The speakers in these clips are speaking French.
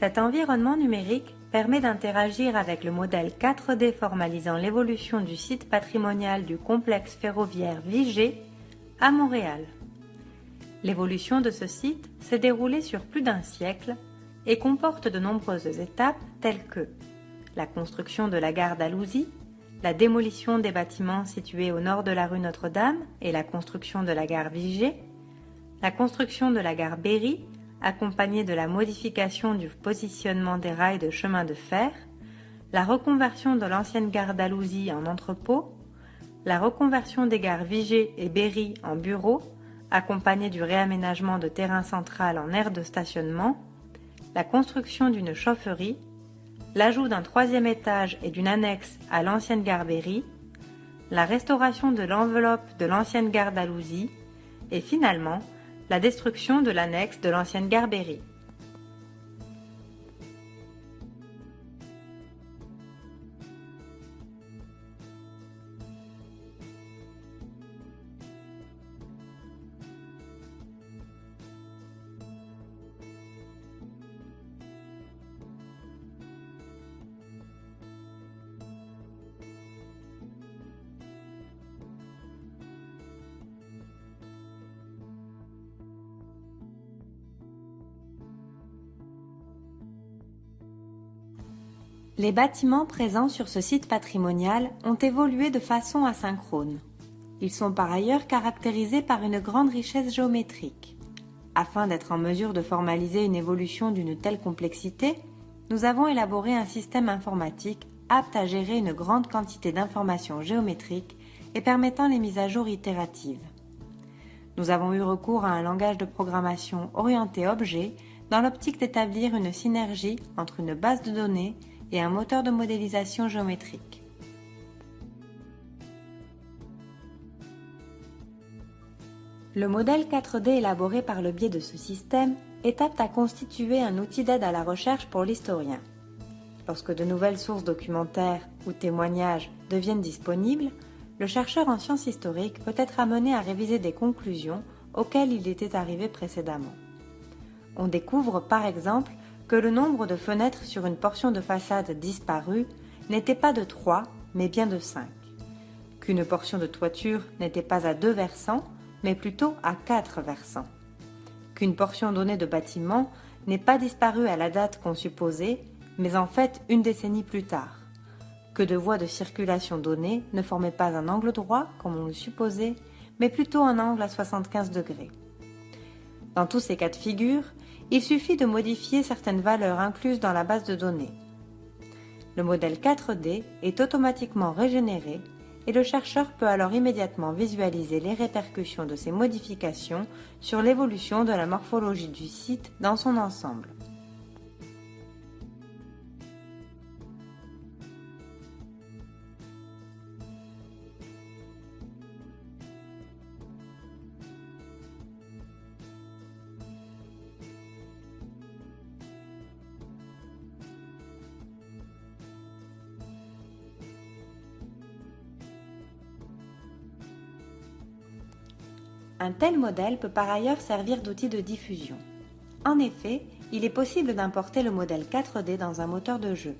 Cet environnement numérique permet d'interagir avec le modèle 4D formalisant l'évolution du site patrimonial du complexe ferroviaire Vigée à Montréal. L'évolution de ce site s'est déroulée sur plus d'un siècle et comporte de nombreuses étapes telles que la construction de la gare d'Alousie, la démolition des bâtiments situés au nord de la rue Notre-Dame et la construction de la gare Vigée, la construction de la gare Berry, accompagnée de la modification du positionnement des rails de chemin de fer, la reconversion de l'ancienne gare d'Alousie en entrepôt, la reconversion des gares Vigée et Berry en bureaux, accompagnée du réaménagement de terrain central en aire de stationnement, la construction d'une chaufferie, l'ajout d'un 3e étage et d'une annexe à l'ancienne gare Berry, la restauration de l'enveloppe de l'ancienne gare d'Alousie et finalement la destruction de l'annexe de l'ancienne gare Berry. Les bâtiments présents sur ce site patrimonial ont évolué de façon asynchrone. Ils sont par ailleurs caractérisés par une grande richesse géométrique. Afin d'être en mesure de formaliser une évolution d'une telle complexité, nous avons élaboré un système informatique apte à gérer une grande quantité d'informations géométriques et permettant les mises à jour itératives. Nous avons eu recours à un langage de programmation orienté objet dans l'optique d'établir une synergie entre une base de données et un moteur de modélisation géométrique. Le modèle 4D élaboré par le biais de ce système est apte à constituer un outil d'aide à la recherche pour l'historien. Lorsque de nouvelles sources documentaires ou témoignages deviennent disponibles, le chercheur en sciences historiques peut être amené à réviser des conclusions auxquelles il était arrivé précédemment. On découvre par exemple que le nombre de fenêtres sur une portion de façade disparue n'était pas de 3, mais bien de 5. Qu'une portion de toiture n'était pas à 2 versants, mais plutôt à 4 versants. Qu'une portion donnée de bâtiment n'est pas disparue à la date qu'on supposait, mais en fait une décennie plus tard. Que de voies de circulation données ne formaient pas un angle droit, comme on le supposait, mais plutôt un angle à 75 degrés. Dans tous ces cas de figure, il suffit de modifier certaines valeurs incluses dans la base de données. Le modèle 4D est automatiquement régénéré et le chercheur peut alors immédiatement visualiser les répercussions de ces modifications sur l'évolution de la morphologie du site dans son ensemble. Un tel modèle peut par ailleurs servir d'outil de diffusion. En effet, il est possible d'importer le modèle 4D dans un moteur de jeu.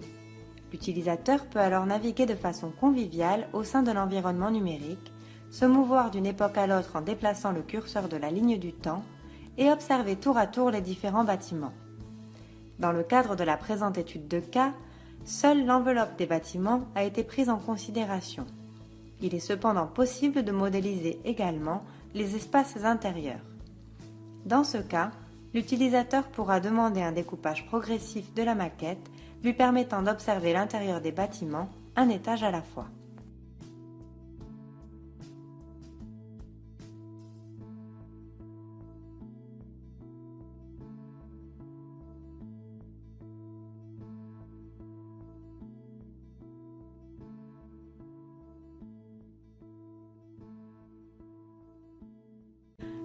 L'utilisateur peut alors naviguer de façon conviviale au sein de l'environnement numérique, se mouvoir d'une époque à l'autre en déplaçant le curseur de la ligne du temps et observer tour à tour les différents bâtiments. Dans le cadre de la présente étude de cas, seule l'enveloppe des bâtiments a été prise en considération. Il est cependant possible de modéliser également les espaces intérieurs. Dans ce cas, l'utilisateur pourra demander un découpage progressif de la maquette, lui permettant d'observer l'intérieur des bâtiments, un étage à la fois.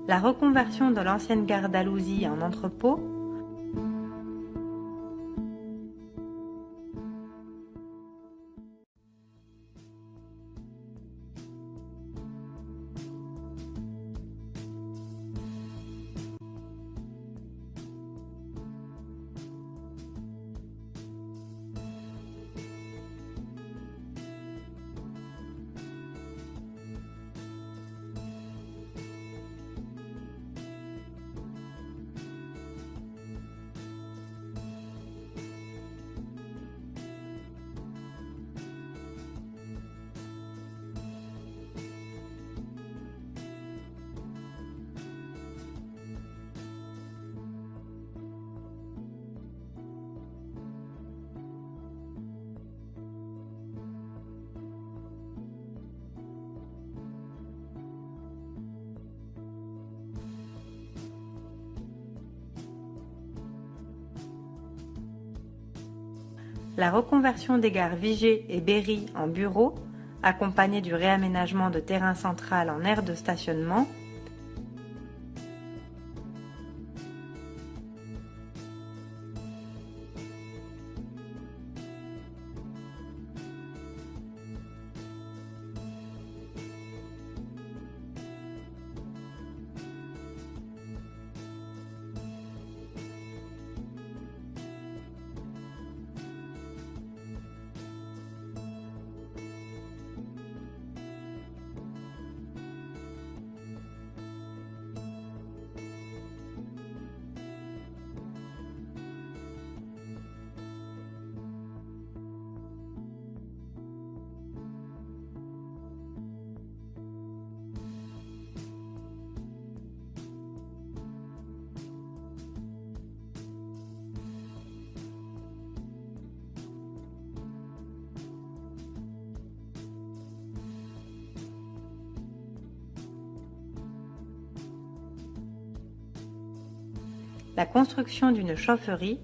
La reconversion de l'ancienne gare d'Alousie en entrepôt, La reconversion des gares Vigée et Berry en bureaux, accompagnée du réaménagement de terrain central en aire de stationnement, la construction d'une chaufferie,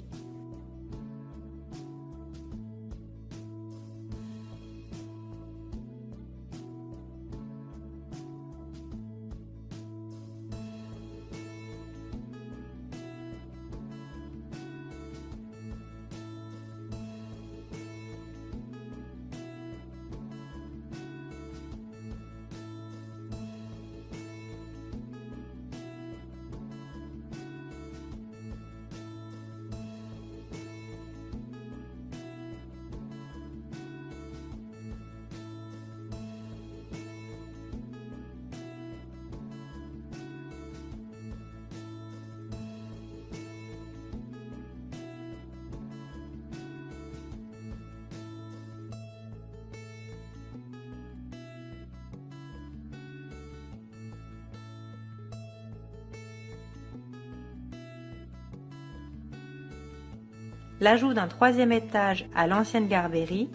l'ajout d'un troisième étage à l'ancienne gare Berry,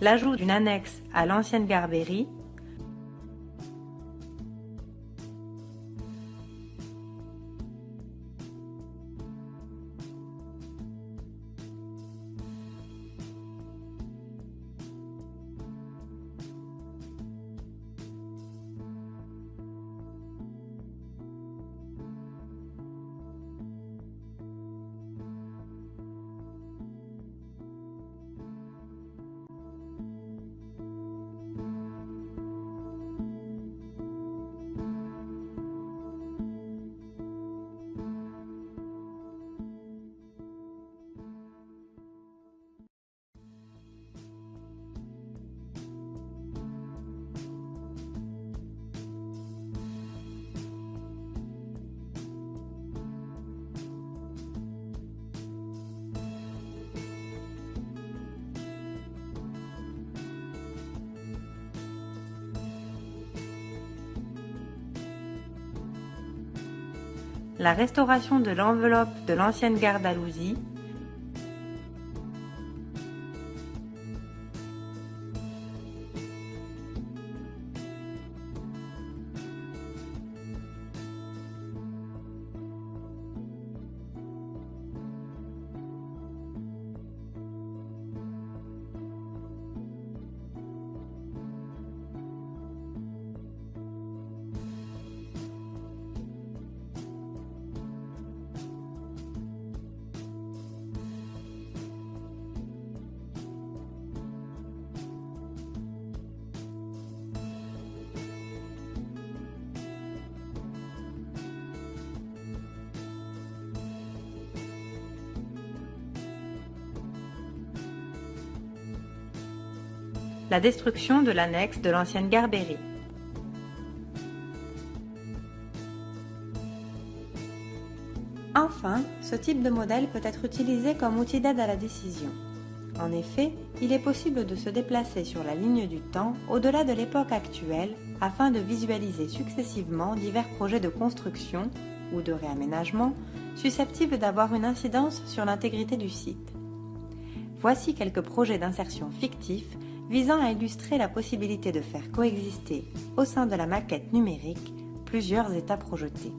l'ajout d'une annexe à l'ancienne gare Berry, la restauration de l'enveloppe de l'ancienne gare d'Alousie, la destruction de l'annexe de l'ancienne gare Berry. Enfin, ce type de modèle peut être utilisé comme outil d'aide à la décision. En effet, il est possible de se déplacer sur la ligne du temps au-delà de l'époque actuelle afin de visualiser successivement divers projets de construction ou de réaménagement susceptibles d'avoir une incidence sur l'intégrité du site. Voici quelques projets d'insertion fictifs visant à illustrer la possibilité de faire coexister au sein de la maquette numérique plusieurs états projetés.